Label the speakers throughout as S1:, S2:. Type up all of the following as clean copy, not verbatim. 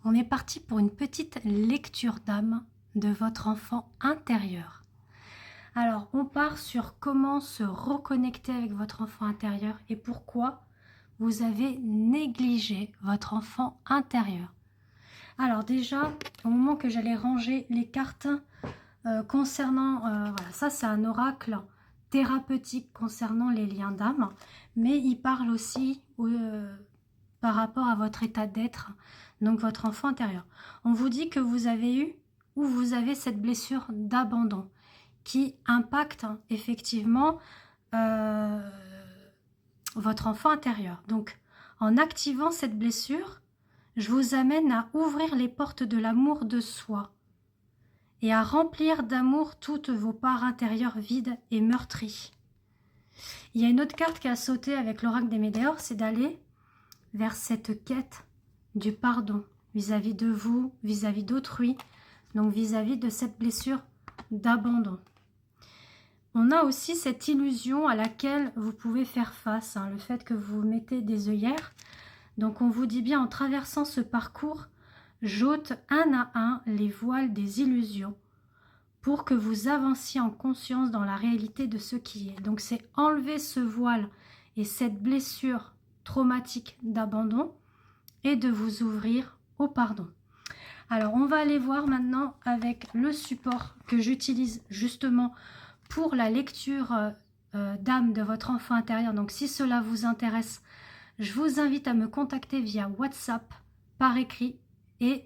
S1: On est parti pour une petite lecture d'âme de votre enfant intérieur. Alors, on part sur comment se reconnecter avec votre enfant intérieur et pourquoi vous avez négligé votre enfant intérieur. Alors déjà, au moment que j'allais ranger les cartes concernant, voilà, ça c'est un oracle thérapeutique concernant les liens d'âme, mais il parle aussi par rapport à votre état d'être, donc votre enfant intérieur. On vous dit que vous avez eu ou vous avez cette blessure d'abandon qui impacte effectivement votre enfant intérieur. Donc, en activant cette blessure, je vous amène à ouvrir les portes de l'amour de soi et à remplir d'amour toutes vos parts intérieures vides et meurtries. Il y a une autre carte qui a sauté avec l'oracle des Médéors, c'est d'aller vers cette quête du pardon vis-à-vis de vous, vis-à-vis d'autrui, donc vis-à-vis de cette blessure d'abandon. On a aussi cette illusion à laquelle vous pouvez faire face, le fait que vous mettez des œillères. Donc on vous dit bien, en traversant ce parcours, j'ôte un à un les voiles des illusions pour que vous avanciez en conscience dans la réalité de ce qui est. Donc c'est enlever ce voile et cette blessure traumatique d'abandon et de vous ouvrir au pardon. Alors on va aller voir maintenant avec le support que j'utilise justement pour la lecture d'âme de votre enfant intérieur. Donc si cela vous intéresse, je vous invite à me contacter via WhatsApp par écrit et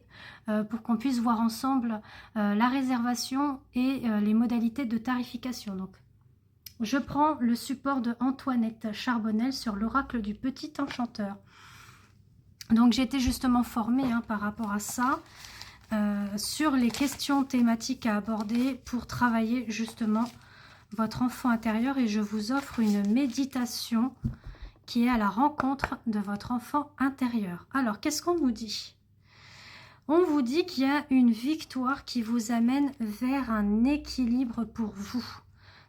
S1: pour qu'on puisse voir ensemble la réservation et les modalités de tarification. Donc je prends le support de Antoinette Charbonnel sur l'oracle du petit enchanteur. Donc j'ai été justement formée par rapport à ça, sur les questions thématiques à aborder pour travailler justement votre enfant intérieur, et je vous offre une méditation qui est à la rencontre de votre enfant intérieur. Alors qu'est-ce qu'on nous dit? On vous dit qu'il y a une victoire qui vous amène vers un équilibre pour vous.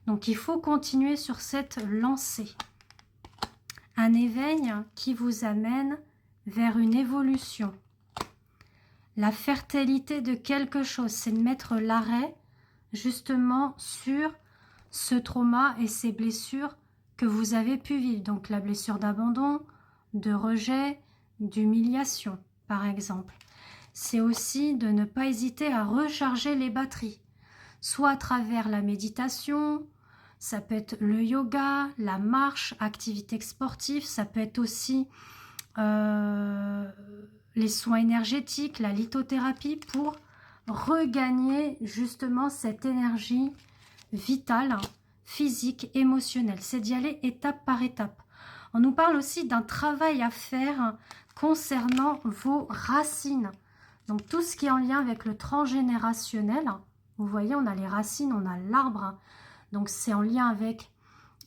S1: Donc il faut continuer sur cette lancée. Un éveil qui vous amène vers une évolution. La fertilité de quelque chose, c'est de mettre l'arrêt justement sur ce trauma et ces blessures que vous avez pu vivre. Donc la blessure d'abandon, de rejet, d'humiliation par exemple. C'est aussi de ne pas hésiter à recharger les batteries, soit à travers la méditation, ça peut être le yoga, la marche, activité sportive, ça peut être aussi les soins énergétiques, la lithothérapie pour regagner justement cette énergie vitale, physique, émotionnelle. C'est d'y aller étape par étape. On nous parle aussi d'un travail à faire concernant vos racines. Donc tout ce qui est en lien avec le transgénérationnel. Vous voyez, on a les racines, on a l'arbre. Donc c'est en lien avec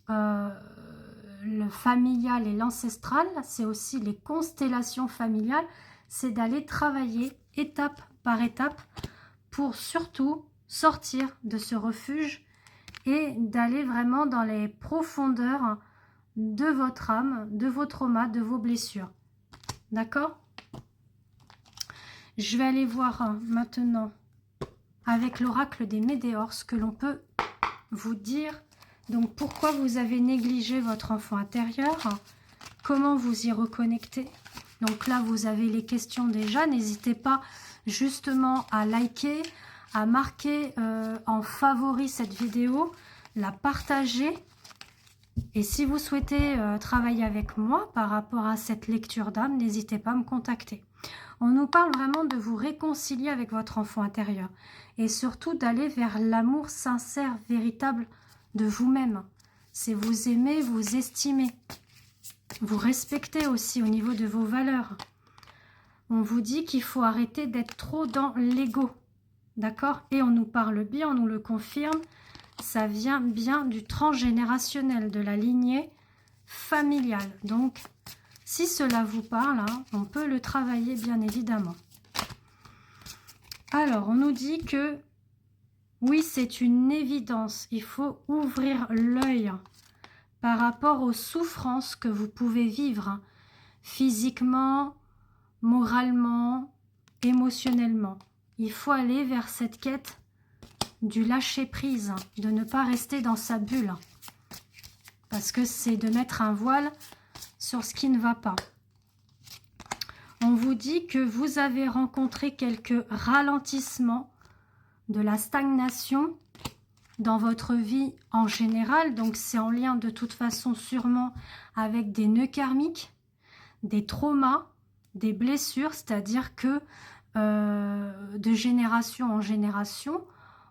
S1: le familial et l'ancestral. C'est aussi les constellations familiales. C'est d'aller travailler étape par étape pour surtout sortir de ce refuge et d'aller vraiment dans les profondeurs de votre âme, de vos traumas, de vos blessures. D'accord? Je vais aller voir maintenant avec l'oracle des Médéors ce que l'on peut vous dire. Donc pourquoi vous avez négligé votre enfant intérieur, comment vous y reconnecter. Donc là vous avez les questions déjà, n'hésitez pas justement à liker, à marquer en favori cette vidéo, la partager. Et si vous souhaitez travailler avec moi par rapport à cette lecture d'âme, n'hésitez pas à me contacter. On nous parle vraiment de vous réconcilier avec votre enfant intérieur et surtout d'aller vers l'amour sincère, véritable de vous-même. C'est vous aimer, vous estimer, vous respecter aussi au niveau de vos valeurs. On vous dit qu'il faut arrêter d'être trop dans l'ego, d'accord? Et on nous parle bien, on nous le confirme, ça vient bien du transgénérationnel, de la lignée familiale. Donc, si cela vous parle, on peut le travailler bien évidemment. Alors, on nous dit que, oui, c'est une évidence, il faut ouvrir l'œil par rapport aux souffrances que vous pouvez vivre, physiquement, moralement, émotionnellement. Il faut aller vers cette quête du lâcher-prise, de ne pas rester dans sa bulle. Parce que c'est de mettre un voile sur ce qui ne va pas. On vous dit que vous avez rencontré quelques ralentissements, de la stagnation dans votre vie en général. Donc c'est en lien de toute façon sûrement avec des nœuds karmiques, des traumas, des blessures, c'est-à-dire que de génération en génération,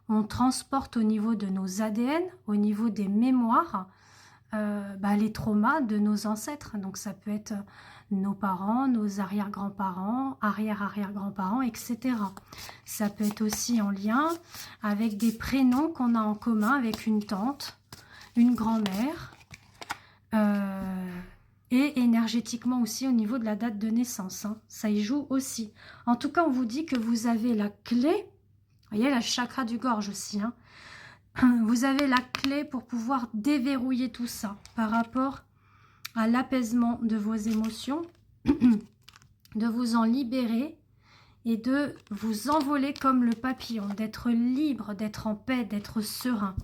S1: on transporte au niveau de nos ADN, au niveau des mémoires, les traumas de nos ancêtres. Donc ça peut être nos parents, nos arrière-grands-parents, arrière-arrière-grands-parents, etc. Ça peut être aussi en lien avec des prénoms qu'on a en commun avec une tante, une grand-mère, et énergétiquement aussi au niveau de la date de naissance. Hein. Ça y joue aussi. En tout cas, on vous dit que vous avez la clé. Vous voyez, la chakra du gorge aussi. Hein. Vous avez la clé pour pouvoir déverrouiller tout ça par rapport à l'apaisement de vos émotions, de vous en libérer et de vous envoler comme le papillon, d'être libre, d'être en paix, d'être serein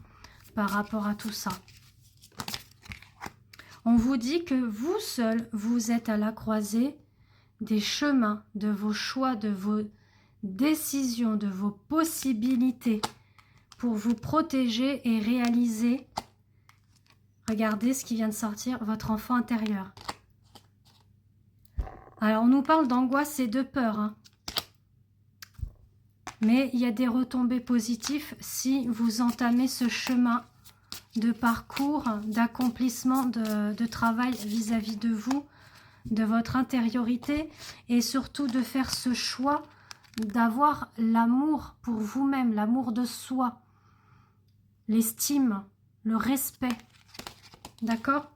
S1: par rapport à tout ça. On vous dit que vous seul, vous êtes à la croisée des chemins, de vos choix, de vos décisions, de vos possibilités pour vous protéger et réaliser. Regardez ce qui vient de sortir, votre enfant intérieur. Alors, on nous parle d'angoisse et de peur. Hein. Mais il y a des retombées positives si vous entamez ce chemin de parcours, d'accomplissement de travail vis-à-vis de vous, de votre intériorité et surtout de faire ce choix d'avoir l'amour pour vous-même, l'amour de soi, l'estime, le respect. D'accord?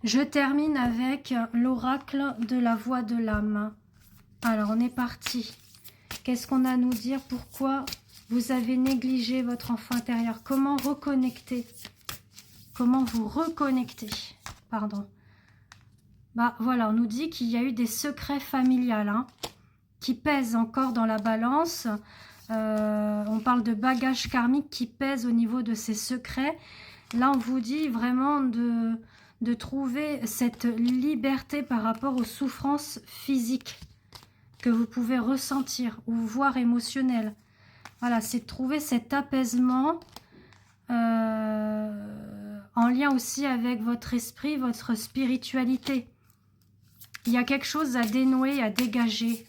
S1: Je termine avec l'oracle de la voix de l'âme. Alors, on est parti. Qu'est-ce qu'on a à nous dire? Pourquoi vous avez négligé votre enfant intérieur? Comment reconnecter? Comment vous reconnecter? Pardon. Voilà, on nous dit qu'il y a eu des secrets familiales hein, qui pèsent encore dans la balance. On parle de bagages karmiques qui pèsent au niveau de ces secrets. Là, on vous dit vraiment de trouver cette liberté par rapport aux souffrances physiques que vous pouvez ressentir ou voir émotionnelles. Voilà, c'est de trouver cet apaisement en lien aussi avec votre esprit, votre spiritualité. Il y a quelque chose à dénouer, à dégager.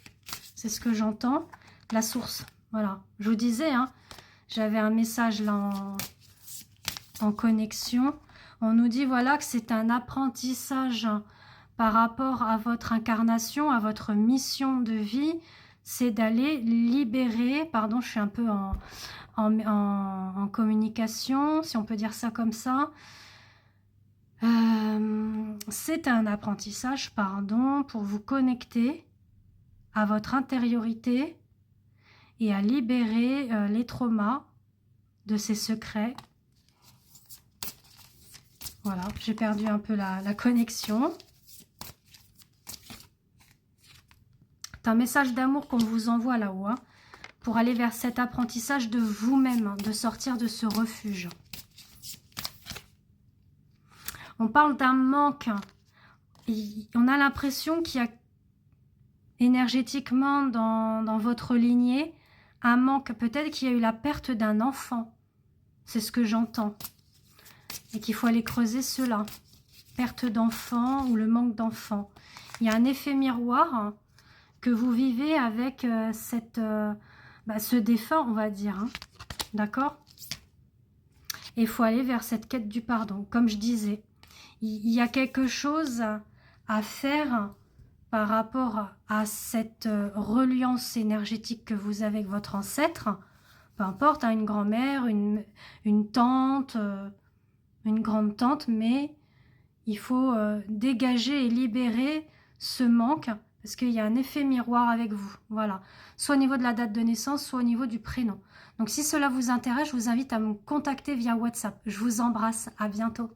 S1: C'est ce que j'entends. La source. Voilà. Je vous disais, hein, j'avais un message là en connexion. On nous dit voilà que c'est un apprentissage par rapport à votre incarnation, à votre mission de vie. C'est d'aller libérer, pardon, je suis un peu en communication, si on peut dire ça comme ça. C'est un apprentissage, pardon, pour vous connecter à votre intériorité et à libérer les traumas de ces secrets. Voilà, j'ai perdu un peu la connexion. C'est un message d'amour qu'on vous envoie là-haut, hein, pour aller vers cet apprentissage de vous-même, hein, de sortir de ce refuge. On parle d'un manque. On a l'impression qu'il y a énergétiquement dans votre lignée un manque. Peut-être qu'il y a eu la perte d'un enfant. C'est ce que j'entends. Et qu'il faut aller creuser cela. Perte d'enfant ou le manque d'enfant. Il y a un effet miroir hein, que vous vivez avec ce défunt, on va dire. Hein. D'accord? Et il faut aller vers cette quête du pardon. Comme je disais, il y a quelque chose à faire par rapport à cette reliance énergétique que vous avez avec votre ancêtre. Peu importe, hein, une grand-mère, une tante, une grande tante, mais il faut dégager et libérer ce manque. Parce qu'il y a un effet miroir avec vous, voilà. Soit au niveau de la date de naissance, soit au niveau du prénom. Donc si cela vous intéresse, je vous invite à me contacter via WhatsApp. Je vous embrasse, à bientôt.